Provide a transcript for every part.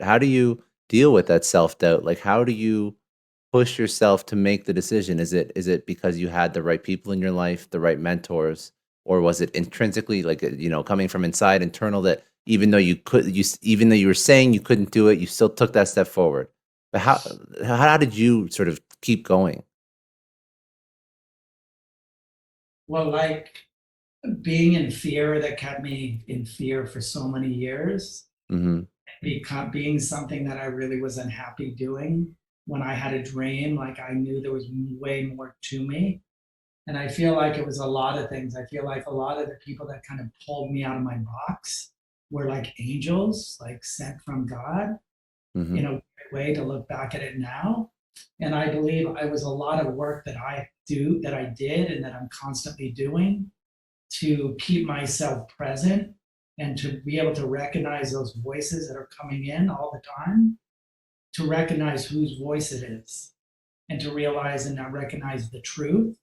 but how do you deal with that self-doubt? Like, how do you push yourself to make the decision? Is it because you had the right people in your life, the right mentors, or was it intrinsically like, coming from inside, internal, that even though even though you were saying you couldn't do it, you still took that step forward? But how did you sort of keep going? Well, like being in fear that kept me in fear for so many years, Mhm. being something that I really was unhappy doing. When I had a dream, like I knew there was way more to me. And I feel like it was a lot of things. I feel like a lot of the people that kind of pulled me out of my box were like angels, like sent from God, in Mhm. a weird way to look back at it now. And I believe it was a lot of work that I did, and that I'm constantly doing to keep myself present and to be able to recognize those voices that are coming in all the time, to recognize whose voice it is, and to realize and now recognize the truth,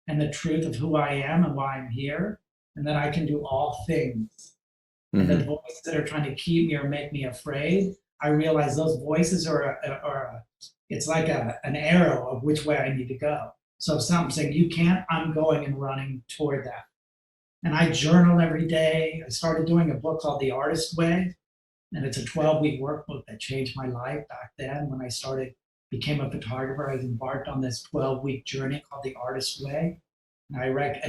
and the truth of who I am and why I'm here, and that I can do all things. And the Mhm. voices that are trying to keep me or make me afraid, I realize those voices it's like an arrow of which way I need to go. So if something's saying you can't, I'm going and running toward that. And I journal every day. I started doing a book called The Artist Way, and it's a 12-week workbook that changed my life back then when I started became a photographer. I was embarked on this 12-week journey called The Artist Way. And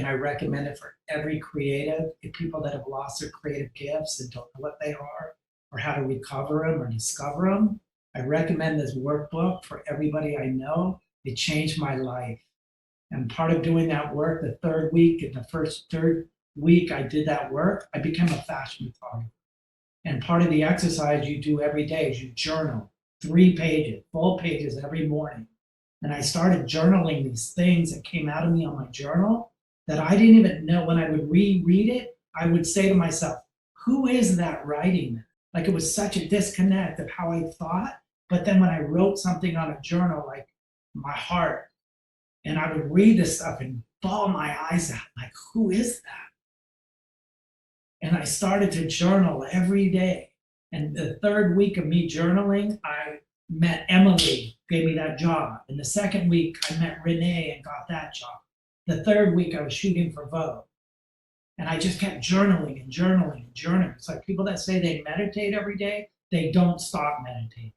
I recommend it for every creative, people that have lost their creative gifts and don't know what they are or how to recover them or discover them. I recommend this workbook for everybody I know. It changed my life. And part of doing that work, the third week, in the first third week I did that work, I became a fashion photographer. And part of the exercise you do every day is you journal 3 pages, full pages every morning. And I started journaling these things that came out of me on my journal that I didn't even know. When I would reread it, I would say to myself, who is that writing? Like it was such a disconnect of how I thought. But then when I wrote something on a journal, like my heart, and I would read this stuff and bawl my eyes out, like, who is that? And I started to journal every day. And the third week of me journaling, I met Emily, gave me that job. And the second week, I met Renee and got that job. The third week, I was shooting for Vogue. And I just kept journaling and journaling and journaling. It's like people that say they meditate every day, they don't stop meditating.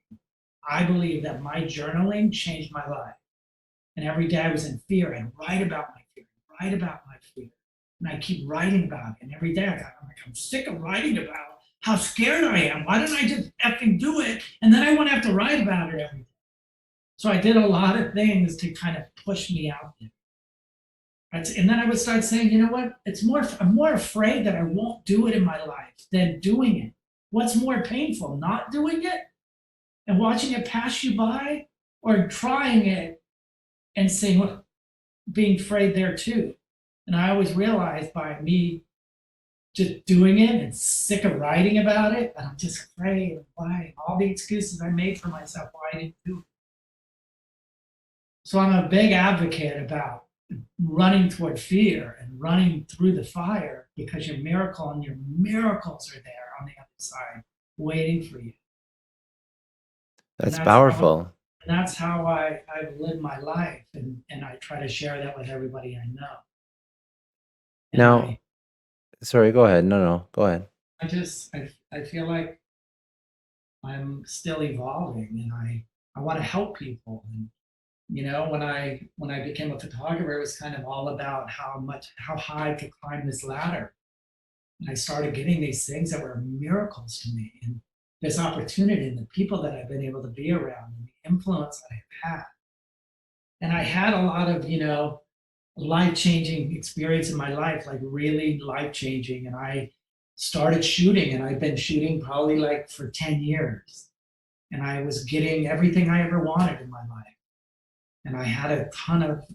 I believe that my journaling changed my life. And every day I was in fear and write about my fear, write about my fear. And I keep writing about it. And every day I'm like, I'm sick of writing about how scared I am. Why don't I just effing do it? And then I won't have to write about it every day. So I did a lot of things to kind of push me out there. And then I would start saying, you know what? I'm more afraid that I won't do it in my life than doing it. What's more painful, not doing it and watching it pass you by, or trying it and saying, well, being afraid there too. And I always realized by me just doing it and sick of writing about it, and I'm just afraid of why all the excuses I made for myself why I didn't do it. So I'm a big advocate about running toward fear and running through the fire, because your miracle and your miracles are there on the other side waiting for you. And That's that's how powerful. I've lived my life, and I try to share that with everybody I know. And Now sorry, go ahead. No, no, go ahead. I feel like I'm still evolving, and I want to help people. And when I became a photographer, it was kind of all about how high I could climb this ladder. And I started getting these things that were miracles to me, and this opportunity and the people that I've been able to be around and the influence that I've had. And I had a lot of, life changing experience in my life, like really life changing. And I started shooting, and I've been shooting probably like for 10 years. And I was getting everything I ever wanted in my life. And I had a ton of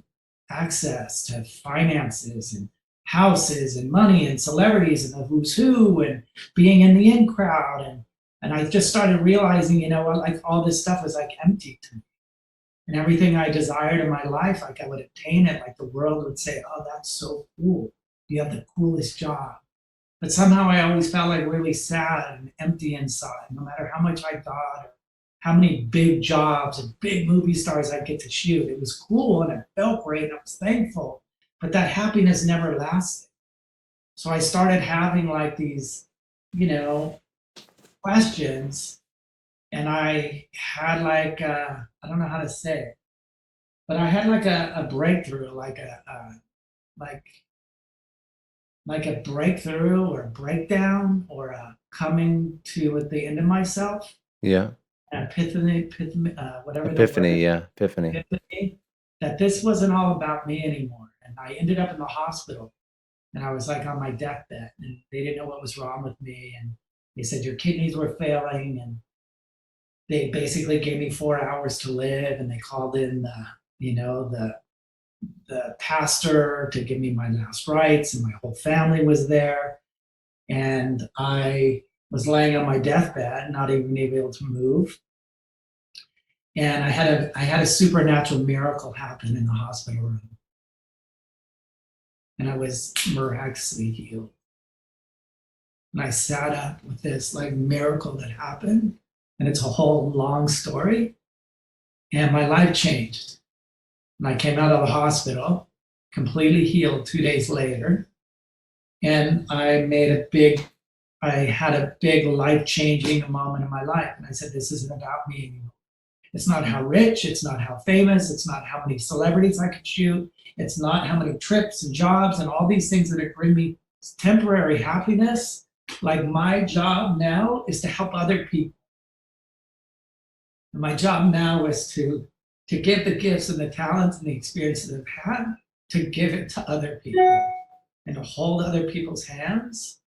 access to finances and houses and money and celebrities and the who's who and being in the in crowd. And I just started realizing, like all this stuff was like empty to me. And everything I desired in my life, like I would attain it, like the world would say, oh, that's so cool. You have the coolest job. But somehow I always felt like really sad and empty inside, no matter how much I got or how many big jobs and big movie stars I get to shoot. It was cool and it felt great and I was thankful, but that happiness never lasted. So I started having like these, you know, questions, and I had like I don't know how to say it, but I had like a breakthrough, like like a breakthrough or a breakdown or a coming to at the end of myself, Yeah. an epiphany, whatever the Epiphany, word yeah, epiphany. is, epiphany, that this wasn't all about me anymore. And I ended up in the hospital, and I was like on my deathbed, and they didn't know what was wrong with me. And they said your kidneys were failing, and they basically gave me 4 hours to live. And they called in the pastor to give me my last rites, and my whole family was there. And I was laying on my deathbed, not even able to move. And I had a supernatural miracle happen in the hospital room, and I was miraculously healed. And I sat up with this like miracle that happened, and it's a whole long story. And my life changed. And I came out of the hospital completely healed 2 days later. And I had a big life changing moment in my life. And I said, this isn't about me anymore. It's not how rich, it's not how famous, it's not how many celebrities I could shoot, it's not how many trips and jobs and all these things that bring me temporary happiness. Like my job now is to help other people. And my job now is to give the gifts and the talents and the experiences I've had to give it to other people and to hold other people's hands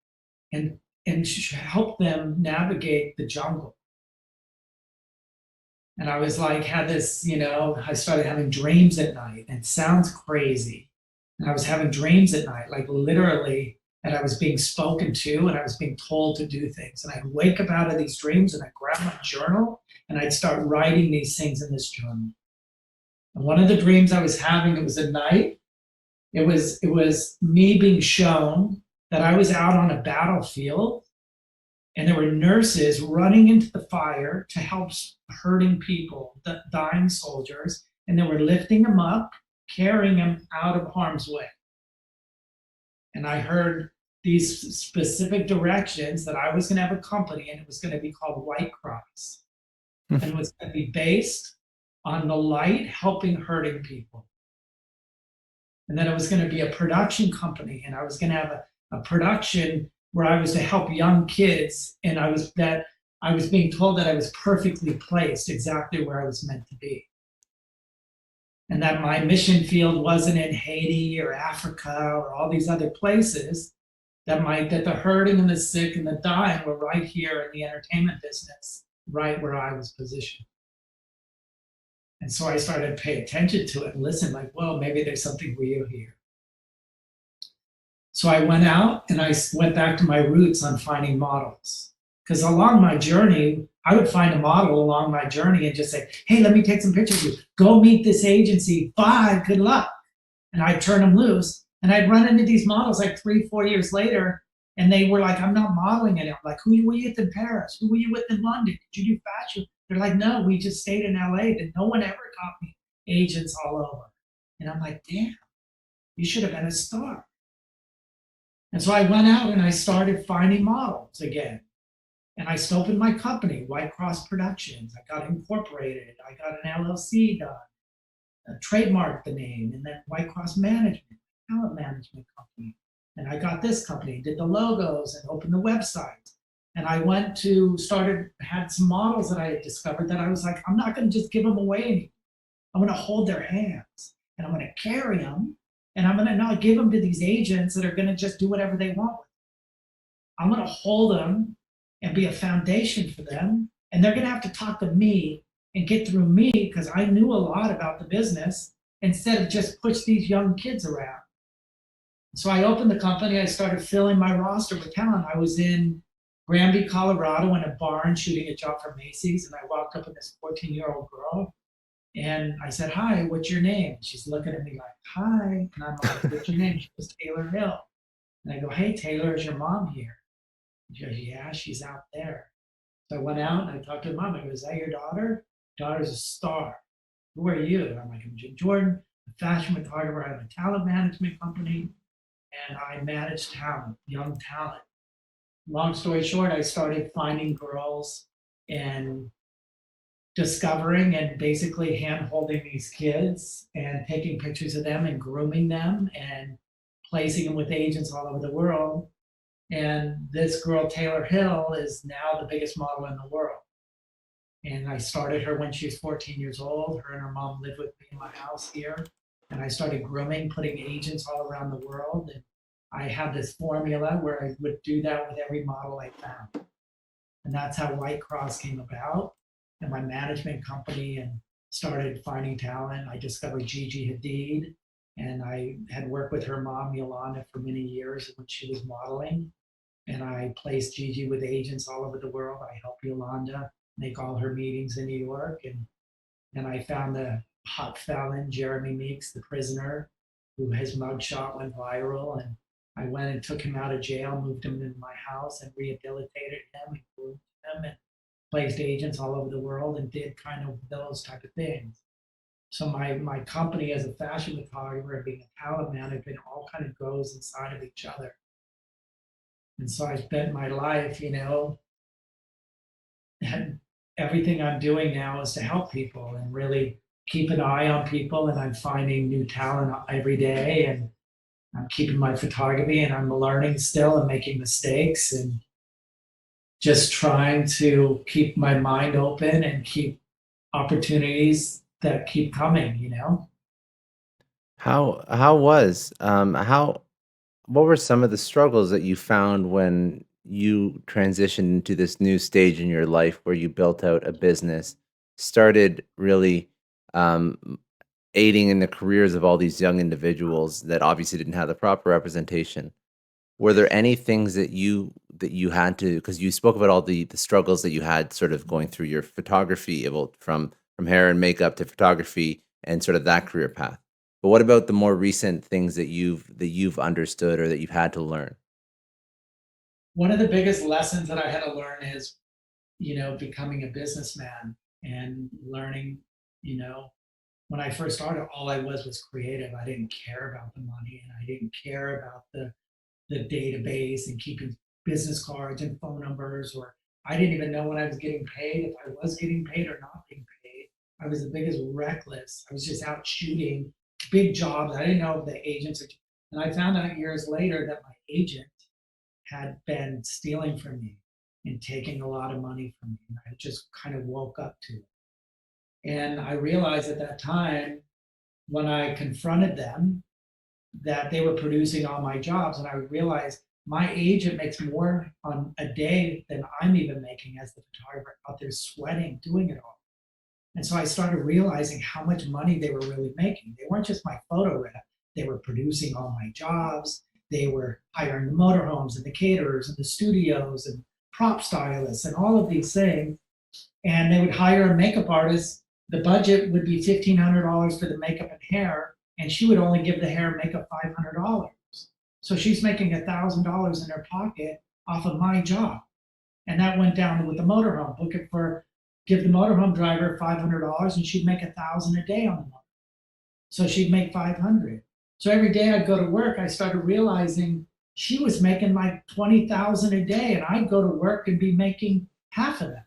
and and help them navigate the jungle. And I was like, had this, I started having dreams at night. And it sounds crazy. And I was having dreams at night, like literally, and I was being spoken to and I was being told to do things. And I'd wake up out of these dreams and I'd grab my journal and I'd start writing these things in this journal. And one of the dreams I was having, it was at night. It was me being shown that I was out on a battlefield and there were nurses running into the fire to help hurting people, dying soldiers, and they were lifting them up, carrying them out of harm's way. And I heard these specific directions that I was going to have a company, and it was going to be called White Cross, and it was going to be based on the light helping hurting people. And then it was going to be a production company, and I was going to have a production where I was to help young kids, and I was being told that I was perfectly placed exactly where I was meant to be. And that my mission field wasn't in Haiti or Africa or all these other places, that the hurting and the sick and the dying were right here in the entertainment business, right where I was positioned. And so I started to pay attention to it and listen, like, well, maybe there's something real here. So I went out and I went back to my roots on finding models. Because along my journey, I would find a model along my journey and just say, hey, let me take some pictures of you. Go meet this agency. Bye, good luck. And I'd turn them loose. And I'd run into these models like 3-4 years later. And they were like, I'm not modeling it. I'm like, who were you with in Paris? Who were you with in London? Did you do fashion? They're like, no, we just stayed in LA. That no one ever got me agents all over. And I'm like, damn, you should have been a star. And so I went out and I started finding models again. And I opened my company, White Cross Productions. I got incorporated. I got an LLC done, trademarked the name, and then White Cross Management, talent management company. And I got this company, did the logos and opened the website. And I had some models that I had discovered that I was like, I'm not going to just give them away anymore. I'm going to hold their hands and I'm going to carry them. And I'm going to not give them to these agents that are going to just do whatever they want. I'm going to hold them and be a foundation for them. And they're going to have to talk to me and get through me because I knew a lot about the business instead of just push these young kids around. So I opened the company. I started filling my roster with talent. I was in Granby, Colorado in a barn shooting a job for Macy's. And I walked up with this 14-year-old girl. And I said, hi, what's your name? She's looking at me like, hi. And I'm like, what's your name? She goes, Taylor Hill. And I go, hey, Taylor, is your mom here? She goes, yeah, she's out there. So I went out and I talked to the mom. I go, is that your daughter? Daughter's a star. Who are you? And I'm like, I'm Jim Jordan, a fashion photographer. I have a talent management company and I manage talent, young talent. Long story short, I started finding girls and discovering and basically hand holding these kids and taking pictures of them and grooming them and placing them with agents all over the world. And this girl, Taylor Hill, is now the biggest model in the world. And I started her when she was 14 years old. Her and her mom lived with me in my house here. And I started grooming, putting agents all around the world. And I had this formula where I would do that with every model I found. And that's how White Cross came about and my management company, and started finding talent. I discovered Gigi Hadid, and I had worked with her mom, Yolanda, for many years when she was modeling. And I placed Gigi with agents all over the world. I helped Yolanda make all her meetings in New York. And I found the hot felon, Jeremy Meeks, the prisoner, who his mugshot went viral. And I went and took him out of jail, moved him into my house, and rehabilitated him and groomed him and placed agents all over the world and did kind of those type of things. So my company as a fashion photographer and being a talent manager all kind of goes inside of each other. And so I spent my life, and everything I'm doing now is to help people and really keep an eye on people. And I'm finding new talent every day. And I'm keeping my photography and I'm learning still and making mistakes and just trying to keep my mind open and keep opportunities that keep coming. How what were some of the struggles that you found when you transitioned into this new stage in your life where you built out a business, started really um, aiding in the careers of all these young individuals that obviously didn't have the proper representation? Were there any things that you had to, because you spoke about all the struggles that you had sort of going through your photography, about from hair and makeup to photography and sort of that career path. But what about the more recent things that you've understood or that you've had to learn? One of the biggest lessons that I had to learn is, becoming a businessman and learning, you know, when I first started, all I was creative. I didn't care about the money and I didn't care about the database and keeping business cards and phone numbers, or I didn't even know when I was getting paid, if I was getting paid or not being paid. I was the biggest reckless. I was just out shooting big jobs. I didn't know if the agents, and I found out years later that my agent had been stealing from me and taking a lot of money from me. And I just kind of woke up to it. And I realized at that time when I confronted them that they were producing all my jobs. And I realized my agent makes more on a day than I'm even making as the photographer out there sweating, doing it all. And so I started realizing how much money they were really making. They weren't just my photo rep, they were producing all my jobs. They were hiring the motorhomes and the caterers and the studios and prop stylists and all of these things. And they would hire a makeup artist. The budget would be $1,500 for the makeup and hair, and she would only give the hair and makeup $500. So she's making $1,000 in her pocket off of my job. And that went down with the motorhome. Book it for, give the motorhome driver $500 and she'd make 1,000 a day on the motor. So she'd make 500. So every day I'd go to work, I started realizing she was making like 20,000 a day, and I'd go to work and be making half of that.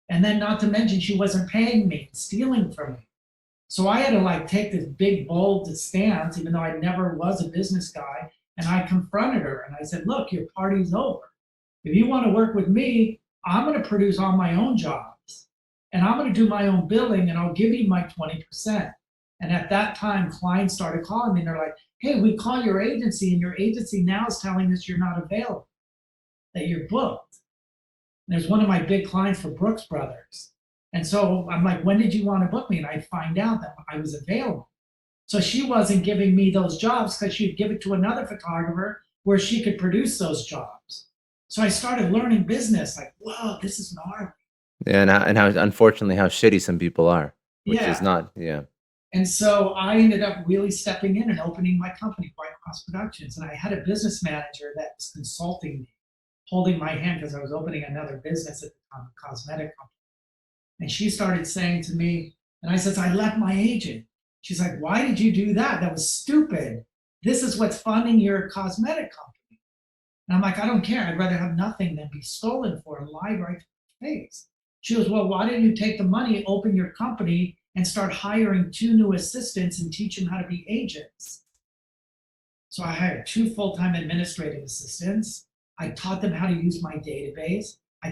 And then not to mention she wasn't paying me, stealing from me. So I had to like take this big bold stance, even though I never was a business guy. And I confronted her and I said, look, your party's over. If you want to work with me, I'm going to produce all my own jobs and I'm going to do my own billing and I'll give you my 20%. And at that time, clients started calling me and they're like, hey, we call your agency and your agency now is telling us you're not available, that you're booked. And there's one of my big clients for Brooks Brothers. And so I'm like, when did you want to book me? And I find out that I was available. So she wasn't giving me those jobs because she'd give it to another photographer where she could produce those jobs. So I started learning business like, whoa, this is gnarly. Yeah, and how unfortunately how shitty some people are, which is Yeah. not, yeah. And so I ended up really stepping in and opening my company, White Cross Productions. And I had a business manager that was consulting me, holding my hand because I was opening another business at the time, a cosmetic company. And she started saying to me, and I said, I left my agent. She's like, why did you do that? That was stupid. This is what's funding your cosmetic company. And I'm like, I don't care. I'd rather have nothing than be stolen for and lie right to my face. She goes, well, why didn't you take the money, open your company, and start hiring 2 new assistants and teach them how to be agents? So I hired 2 full-time administrative assistants. I taught them how to use my database. I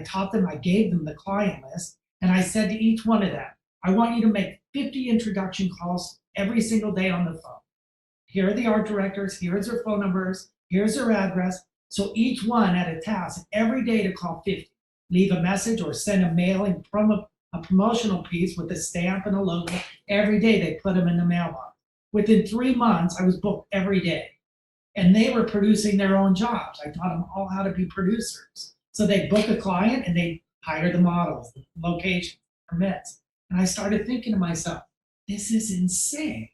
gave them the client list. And I said to each one of them, I want you to make 50 introduction calls every single day on the phone. Here are the art directors, here's their phone numbers, here's their address. So each one had a task every day to call 50, leave a message or send a mailing a promotional piece with a stamp and a logo. Every day they put them in the mailbox. Within 3 months, I was booked every day. And they were producing their own jobs. I taught them all how to be producers. So they book a client and they hire the models, the location, permits. And I started thinking to myself, this is insane.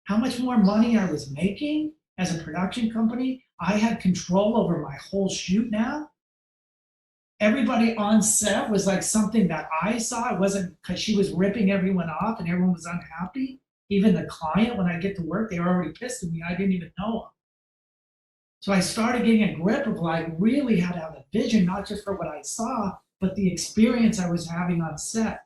How much more money I was making as a production company. I had control over my whole shoot now. Everybody on set was like something that I saw. It wasn't because she was ripping everyone off and everyone was unhappy. Even the client, when I get to work, they were already pissed at me. I didn't even know them. So I started getting a grip of like really how to have a vision, not just for what I saw, but the experience I was having on set.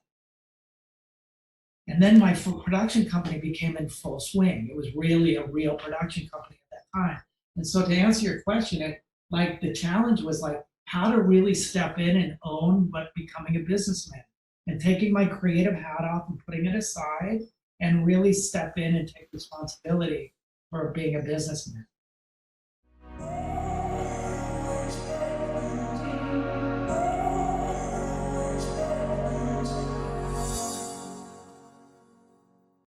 And then my production company became in full swing. It was really a real production company at that time. And so to answer your question, like the challenge was like how to really step in and own what becoming a businessman and taking my creative hat off and putting it aside and really step in and take responsibility for being a businessman.